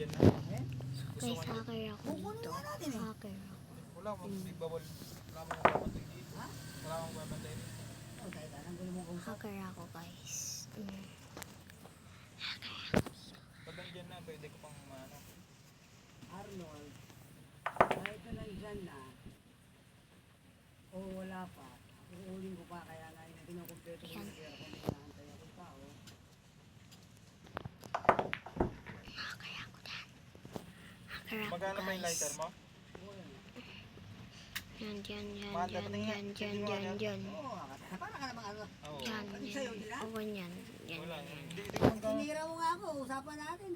nandyan na. Guys, hacker ako Kukunin dito. nga natin eh. Hacker ako. Wala mong big bawal. Wala mong babantay dito. Ha? Wala mong babantay dito. Oh, tayo tanang gulo mo kung sa. Hacker ako guys. Pag nandyan na, pwede ko pang ano. Arnold, kahit na nandyan na, o wala pa, uuling ko pa, kaya nga yung kinukumpleto ko na kaya kung inaantay akong tao. Hacker ako dyan. Hacker ako Magkano pa yung lighter guys. mo? Oo, yan. Yan, yan, yan, Mahal na yan, patingin nga. yan, yan, Tingin mo yan, nga yan. Oo, para ka namang ano. Oo. Yan, Ano yan. sa'yo, di na? Oo, yan. Yan, Wala. yan. Hindi ko magkano. Sinira mo nga ako, usapan natin.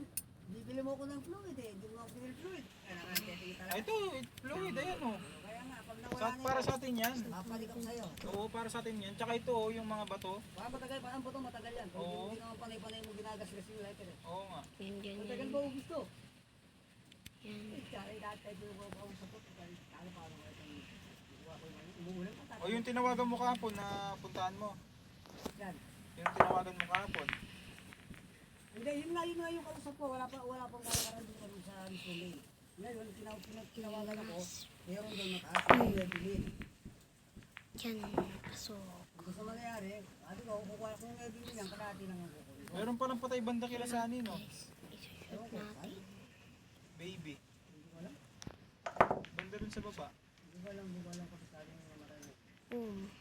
Bibili mo ko ng fluid eh, hindi mo ako binili fluid. Kaya naman, testing Ay, talaga. ito, fluid, ayan o. Kaya nga, pag nawala na Para yun, sa atin yan. babalik ako sa'yo. Oo, para sa atin yan. Tsaka ito, yung mga bato. Baka matagal pa ang buto, matagal yan. Kung Oo. hindi naman panay-panay mo ginagasgas yung lighter eh. Oo nga. Yan, yan, Matagal yan. ba ubus to? Yan. Tsaka lahat tayo ko sa puto. Kala pa ako itong umuulan pa O yung tinawagan mo kahapon na puntahan mo. Yan. Yung tinawagan mo kahapon. Hindi, yun nga yung kausap ko. Wala pang kalakaran doon kami sa mismong lane. Ngayon, tinawagan ako. Meron doon mataas. Hindi na bilhin. Yan. Pasok. Ang gusto mangyayari, sabi ko, kukuha kung may bilhin yan, kalahati lang ang kukunin ko. Meron palang patay banda kila sa anin, no? Guys, isushoot natin. Baby. Hindi ko alam. Banda rin sa baba. Hindi ko alam kasi sabi ng namatay na.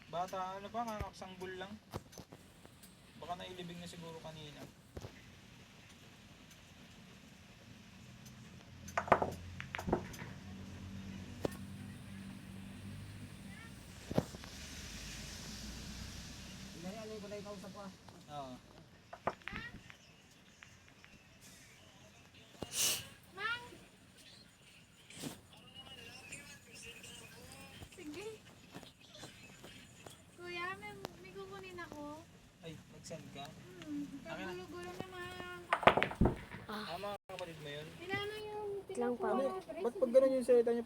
Bata, ano ba, kakaksangbol lang. Baka nailibing na siguro kanina. Hindi, ano yung pala yung kausap ko ah. Oo. Sige. Kuya, may kukunin ako. Ay, nag-send ka? Kagulo-gulo naman. Ah, mga kapatid mo yun? Ilan yung Lang pa. pinukuha? Ba't pag gano'n yung salita niya